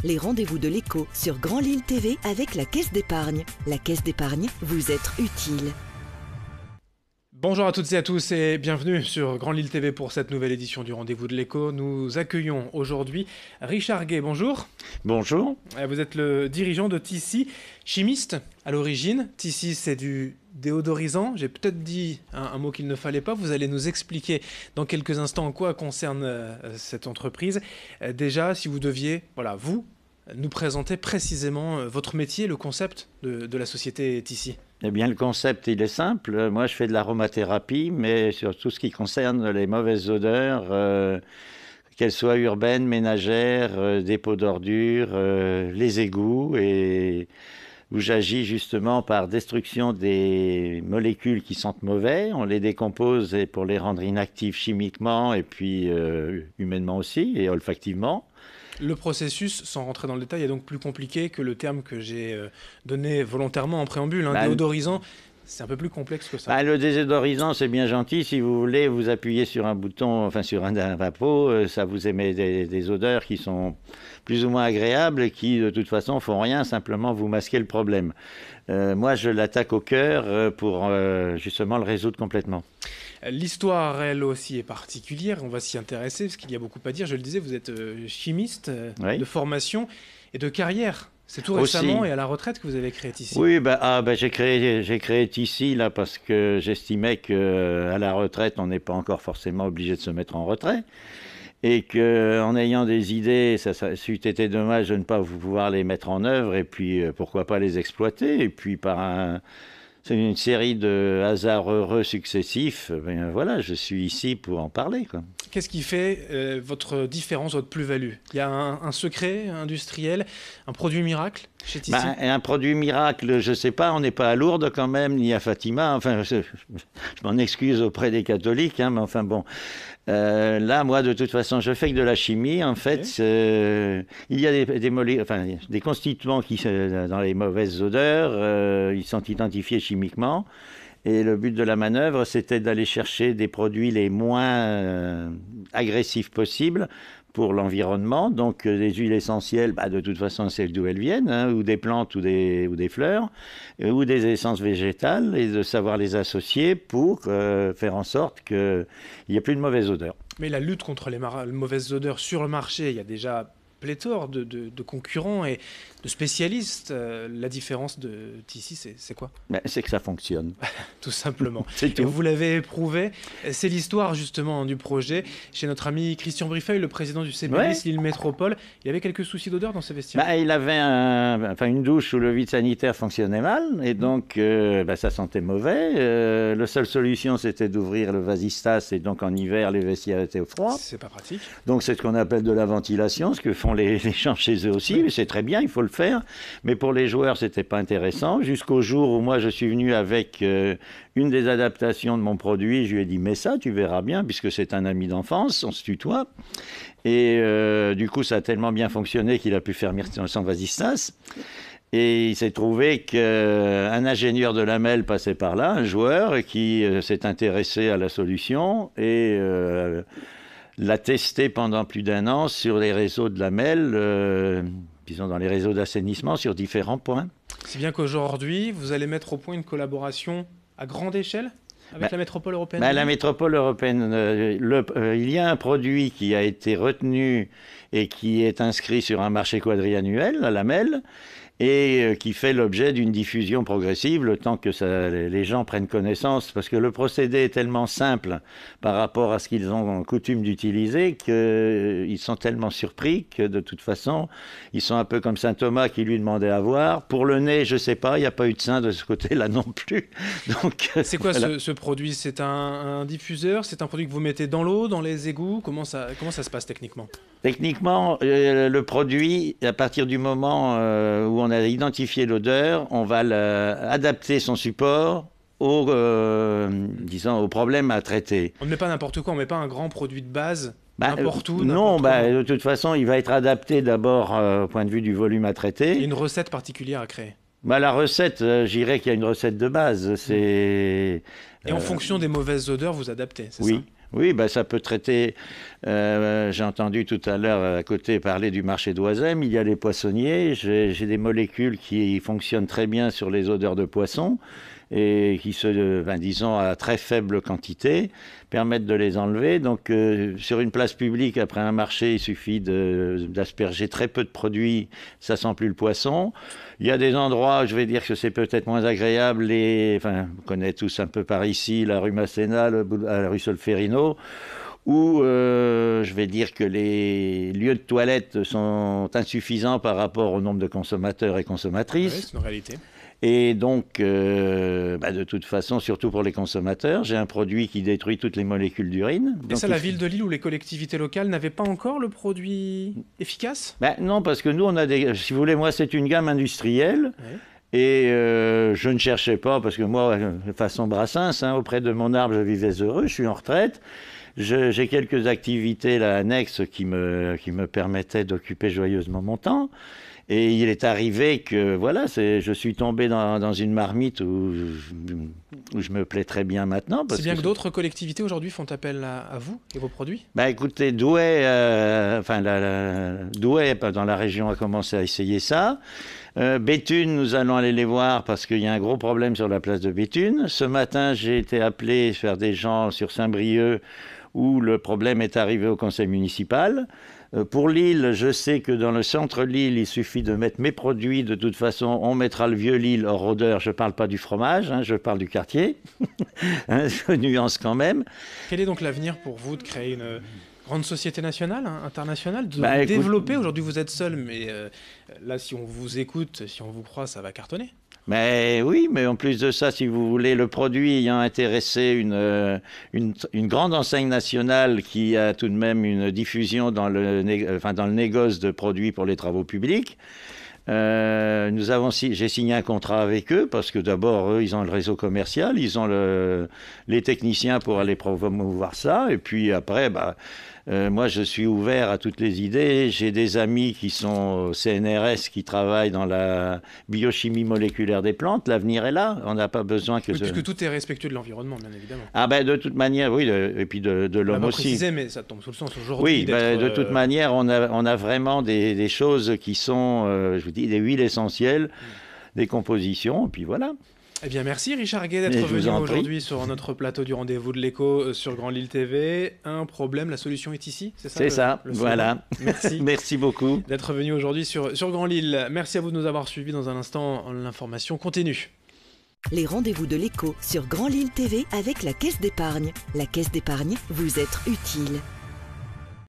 les rendez-vous de l'écho sur Grand Lille TV avec la Caisse d'épargne. La Caisse d'épargne, vous être utile. Bonjour à toutes et à tous et bienvenue sur Grand Lille TV pour cette nouvelle édition du Rendez-vous de l'écho. Nous accueillons aujourd'hui Richard Gay, bonjour. Bonjour. Vous êtes le dirigeant de Tissi, chimiste à l'origine. Tissi, c'est du déodorisant. J'ai peut-être dit un mot qu'il ne fallait pas. Vous allez nous expliquer dans quelques instants en quoi concerne cette entreprise. Déjà, si vous deviez, vous, nous présenter précisément votre métier, le concept de la société Tissi. Eh bien, le concept, il est simple. Moi, je fais de l'aromathérapie, mais sur tout ce qui concerne les mauvaises odeurs, qu'elles soient urbaines, ménagères, dépôts d'ordures, les égouts, et où j'agis justement par destruction des molécules qui sentent mauvais. On les décompose pour les rendre inactifs chimiquement et puis humainement aussi, et olfactivement. Le processus, sans rentrer dans le détail, est donc plus compliqué que le terme que j'ai donné volontairement en préambule. Déodorisant, c'est un peu plus complexe que ça. Le désodorisant, c'est bien gentil. Si vous voulez, vous appuyez sur un bouton, sur un vapeau, ça vous émet des odeurs qui sont plus ou moins agréables et qui, de toute façon, font rien, simplement vous masquer le problème. Moi, je l'attaque au cœur pour justement le résoudre complètement. L'histoire, elle aussi, est particulière. On va s'y intéresser parce qu'il y a beaucoup à dire. Je le disais, vous êtes chimiste de formation et de carrière. C'est tout récemment aussi. Et à la retraite que vous avez créé Tissi. Oui, j'ai créé Tissi là parce que j'estimais qu'à la retraite, on n'est pas encore forcément obligé de se mettre en retrait. Et qu'en ayant des idées, ça eût été dommage de ne pas pouvoir les mettre en œuvre et puis pourquoi pas les exploiter. Et puis c'est une série de hasards heureux successifs. Je suis ici pour en parler, quoi. Qu'est-ce qui fait votre différence, votre plus-value? Il y a un secret industriel, un produit miracle chez Tissi? Un produit miracle, je ne sais pas, on n'est pas à Lourdes quand même, ni à Fatima. Enfin, je m'en excuse auprès des catholiques, mais enfin bon. Là, moi, de toute façon, je fais que de la chimie. En fait, il y a des constituants qui, dans les mauvaises odeurs, ils sont identifiés chimiquement. Et le but de la manœuvre, c'était d'aller chercher des produits les moins agressifs possibles pour l'environnement. Donc, des huiles essentielles, de toute façon, c'est d'où elles viennent, ou des plantes ou des fleurs, ou des essences végétales, et de savoir les associer pour faire en sorte qu'il n'y ait plus de mauvaises odeurs. Mais la lutte contre les mauvaises odeurs sur le marché, il y a déjà pléthore de concurrents et de spécialistes. La différence de Tissi, c'est quoi? C'est que ça fonctionne. Tout simplement. C'est tout. Et vous l'avez prouvé. C'est l'histoire justement du projet. Chez notre ami Christian Brifeuille, le président du CBLIS Lille Métropole, il avait quelques soucis d'odeur dans ses vestiaires. Il avait une douche où le vide sanitaire fonctionnait mal et donc ça sentait mauvais. La seule solution, c'était d'ouvrir le vasistas et donc en hiver, les vestiaires étaient au froid. C'est pas pratique. Donc c'est ce qu'on appelle de la ventilation, ce que font les gens chez eux aussi. Oui. C'est très bien, il faut le faire. Mais pour les joueurs, c'était pas intéressant. Jusqu'au jour où moi, je suis venu avec une des adaptations de mon produit. Je lui ai dit, mais ça, tu verras bien, puisque c'est un ami d'enfance, on se tutoie. Et du coup, ça a tellement bien fonctionné qu'il a pu fermer son vasistas. Et il s'est trouvé qu'un ingénieur de lamelles passait par là, un joueur qui s'est intéressé à la solution et l'a testé pendant plus d'1 an sur les réseaux de lamelles, disons dans les réseaux d'assainissement sur différents points. C'est bien qu'aujourd'hui, vous allez mettre au point une collaboration à grande échelle avec la métropole européenne. La métropole européenne, il y a un produit qui a été retenu et qui est inscrit sur un marché quadriannuel, la lamelle, et qui fait l'objet d'une diffusion progressive le temps que les gens prennent connaissance, parce que le procédé est tellement simple par rapport à ce qu'ils ont coutume d'utiliser qu'ils sont tellement surpris que de toute façon, ils sont un peu comme saint Thomas qui lui demandait à voir. Pour le nez, je ne sais pas, il n'y a pas eu de sein de ce côté-là non plus. Donc, c'est quoi ce produit? C'est un diffuseur? C'est un produit que vous mettez dans l'eau, dans les égouts? Comment ça se passe techniquement? Techniquement, le produit, à partir du moment où on a identifié l'odeur, on va adapter son support au problème à traiter. On ne met pas n'importe quoi, on ne met pas un grand produit de base n'importe où? Non, de toute façon, il va être adapté d'abord au point de vue du volume à traiter. Il y a une recette particulière à créer? La recette, je dirais qu'il y a une recette de base. Et en fonction des mauvaises odeurs, vous adaptez, c'est ça? Oui, bah, ça peut traiter. J'ai entendu tout à l'heure à côté parler du marché d'Oisem. Il y a les poissonniers. J'ai des molécules qui fonctionnent très bien sur les odeurs de poisson et qui disons, à très faible quantité, permettent de les enlever. Donc, sur une place publique, après un marché, il suffit d'asperger très peu de produits, ça sent plus le poisson. Il y a des endroits, je vais dire que c'est peut-être moins agréable, on connaît tous un peu par ici, la rue Masséna, la rue Solferino, où je vais dire que les lieux de toilette sont insuffisants par rapport au nombre de consommateurs et consommatrices. Oui, c'est une réalité. Et donc, de toute façon, surtout pour les consommateurs, j'ai un produit qui détruit toutes les molécules d'urine. Et ça, la ville de Lille ou les collectivités locales n'avaient pas encore le produit efficace? Non, parce que nous, on a si vous voulez, moi, c'est une gamme industrielle. Ouais. Et je ne cherchais pas, parce que moi, façon Brassens, auprès de mon arbre, je vivais heureux, je suis en retraite. J'ai quelques activités là, annexes qui me permettaient d'occuper joyeusement mon temps. Et il est arrivé que, voilà, je suis tombé dans une marmite où je me plais très bien maintenant. C'est bien que d'autres collectivités aujourd'hui font appel à vous et vos produits? Écoutez, Douai, Douai, dans la région, a commencé à essayer ça. Béthune, nous allons aller les voir parce qu'il y a un gros problème sur la place de Béthune. Ce matin, j'ai été appelé faire des gens sur Saint-Brieuc où le problème est arrivé au conseil municipal. Pour Lille, je sais que dans le centre Lille, il suffit de mettre mes produits. De toute façon, on mettra le vieux Lille hors odeur. Je ne parle pas du fromage, je parle du quartier. Je nuance quand même. Quel est donc l'avenir pour vous de créer une grande société nationale, internationale, de développer? Aujourd'hui, vous êtes seul, mais là, si on vous écoute, si on vous croit, ça va cartonner. Mais oui, mais en plus de ça, si vous voulez, le produit ayant intéressé une grande enseigne nationale qui a tout de même une diffusion dans le négoce de produits pour les travaux publics, j'ai signé un contrat avec eux parce que d'abord, eux, ils ont le réseau commercial, ils ont les techniciens pour aller promouvoir ça, et puis après, moi, je suis ouvert à toutes les idées. J'ai des amis qui sont au CNRS, qui travaillent dans la biochimie moléculaire des plantes. L'avenir est là. On n'a pas besoin que... Puisque tout est respectueux de l'environnement, bien évidemment. De toute manière, oui, et puis de l'homme aussi. Précisé, mais ça tombe sous le sens aujourd'hui. Oui, de toute manière, on a vraiment des choses qui sont, je vous dis, des huiles essentielles, des compositions, et puis voilà. Eh bien, merci Richard Gay d'être venu aujourd'hui sur notre plateau du Rendez-vous de l'Écho sur Grand Lille TV. Un problème, la solution est ici, c'est ça? C'est ça, voilà. Merci. Merci beaucoup d'être venu aujourd'hui sur Grand Lille. Merci à vous de nous avoir suivis. Dans un instant, l'information continue. Les Rendez-vous de l'Écho sur Grand Lille TV avec la Caisse d'épargne. La Caisse d'épargne, vous êtes utile.